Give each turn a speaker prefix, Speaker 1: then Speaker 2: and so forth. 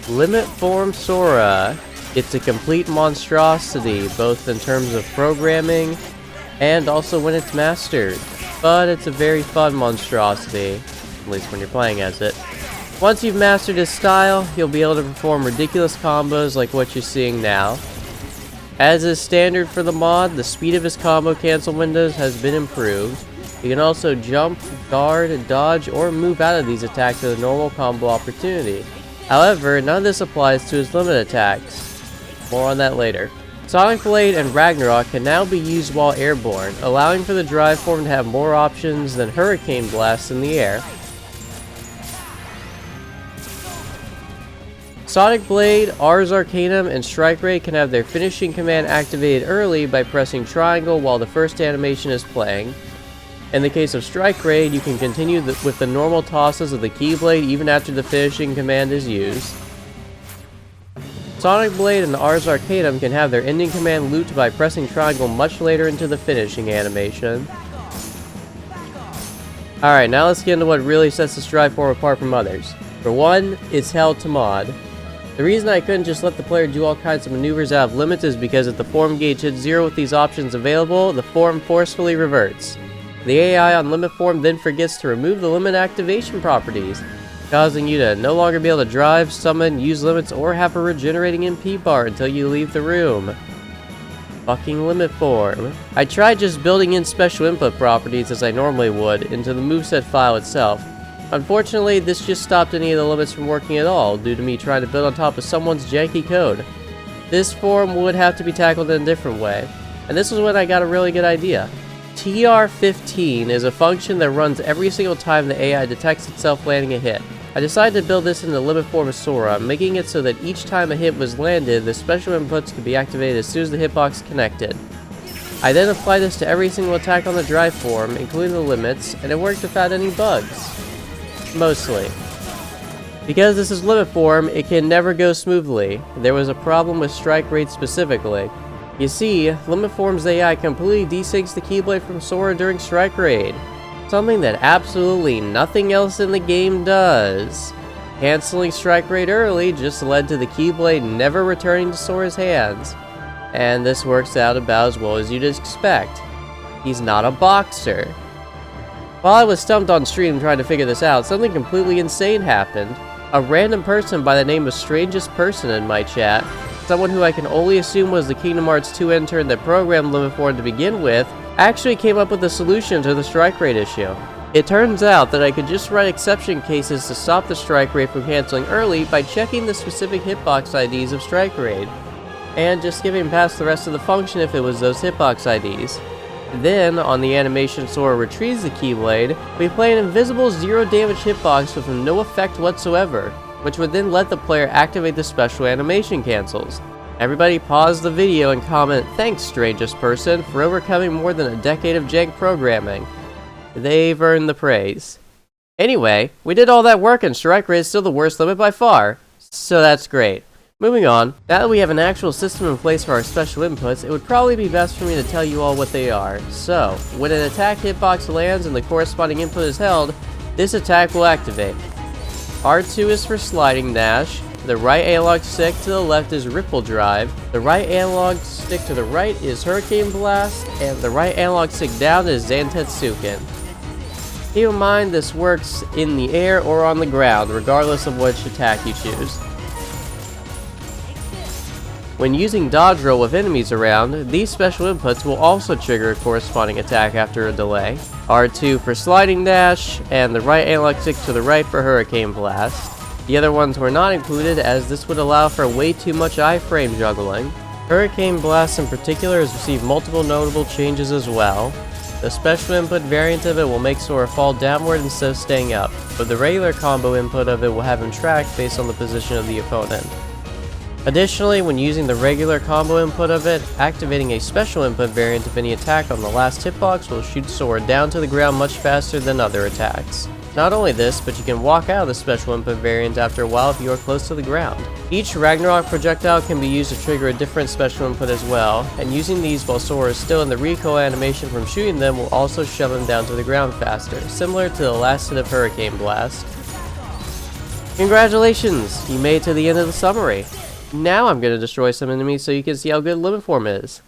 Speaker 1: Limit Form Sora. It's a complete monstrosity, both in terms of programming and also when it's mastered. But it's a very fun monstrosity, at least when you're playing as it. Once you've mastered his style, you'll be able to perform ridiculous combos like what you're seeing now. As is standard for the mod, the speed of his combo cancel windows has been improved. You can also jump, guard, dodge, or move out of these attacks with a normal combo opportunity. However, none of this applies to his limit attacks. More on that later. Sonic Blade and Ragnarok can now be used while airborne, allowing for the drive form to have more options than Hurricane Blast in the air. Sonic Blade, Ars Arcanum, and Strike Raid can have their finishing command activated early by pressing triangle while the first animation is playing. In the case of Strike Raid, you can continue with the normal tosses of the Keyblade even after the finishing command is used. Sonic Blade and Ars Arcanum can have their ending command looped by pressing triangle much later into the finishing animation. Alright, now let's get into what really sets this drive form apart from others. For one, it's held to mod. The reason I couldn't just let the player do all kinds of maneuvers out of limits is because if the form gauge hits 0 with these options available, the form forcefully reverts. The AI on limit form then forgets to remove the limit activation properties, causing you to no longer be able to drive, summon, use limits, or have a regenerating MP bar until you leave the room. Fucking limit form. I tried just building in special input properties as I normally would into the moveset file itself. Unfortunately, this just stopped any of the limits from working at all due to me trying to build on top of someone's janky code. This form would have to be tackled in a different way, and this was when I got a really good idea. TR15 is a function that runs every single time the AI detects itself landing a hit. I decided to build this in the Limit Form Sora, making it so that each time a hit was landed, the special inputs could be activated as soon as the hitbox connected. I then applied this to every single attack on the drive form, including the limits, and it worked without any bugs. Mostly. Because this is limit form, it can never go smoothly. There was a problem with Strike Raid specifically. You see, Limit Form's AI completely desyncs the Keyblade from Sora during Strike Raid. Something that absolutely nothing else in the game does. Canceling Strike Raid early just led to the Keyblade never returning to Sora's hands. And this works out about as well as you'd expect. He's not a boxer. While I was stumped on stream trying to figure this out, something completely insane happened. A random person by the name of Strangest Person in my chat, someone who I can only assume was the Kingdom Hearts 2 intern that programmed Limit Form to begin with, actually came up with a solution to the strike rate issue. It turns out that I could just write exception cases to stop the strike rate from canceling early by checking the specific hitbox IDs of strike rate, and just giving past the rest of the function if it was those hitbox IDs. Then, on the animation Sora retrieves the Keyblade, we play an invisible 0 damage hitbox with no effect whatsoever, which would then let the player activate the special animation cancels. Everybody pause the video and comment, "Thanks, Strangest Person, for overcoming more than a decade of jank programming." They've earned the praise. Anyway, we did all that work and strike rate is still the worst limit by far, so that's great. Moving on, now that we have an actual system in place for our special inputs, it would probably be best for me to tell you all what they are. So, when an attack hitbox lands and the corresponding input is held, this attack will activate. R2 is for Sliding Dash, the right analog stick to the left is Ripple Drive, the right analog stick to the right is Hurricane Blast, and the right analog stick down is Zantetsuken. Keep in mind this works in the air or on the ground, regardless of which attack you choose. When using dodge roll with enemies around, these special inputs will also trigger a corresponding attack after a delay. R2 for Sliding Dash, and the right analog stick to the right for Hurricane Blast. The other ones were not included as this would allow for way too much iframe juggling. Hurricane Blast in particular has received multiple notable changes as well. The special input variant of it will make Sora fall downward instead of staying up, but the regular combo input of it will have him tracked based on the position of the opponent. Additionally, when using the regular combo input of it, activating a special input variant of any attack on the last hitbox will shoot Sora down to the ground much faster than other attacks. Not only this, but you can walk out of the special input variant after a while if you are close to the ground. Each Ragnarok projectile can be used to trigger a different special input as well, and using these while Sora is still in the recoil animation from shooting them will also shove him down to the ground faster, similar to the last hit of Hurricane Blast. Congratulations! You made it to the end of the summary. Now I'm gonna destroy some enemies so you can see how good Limit Form is.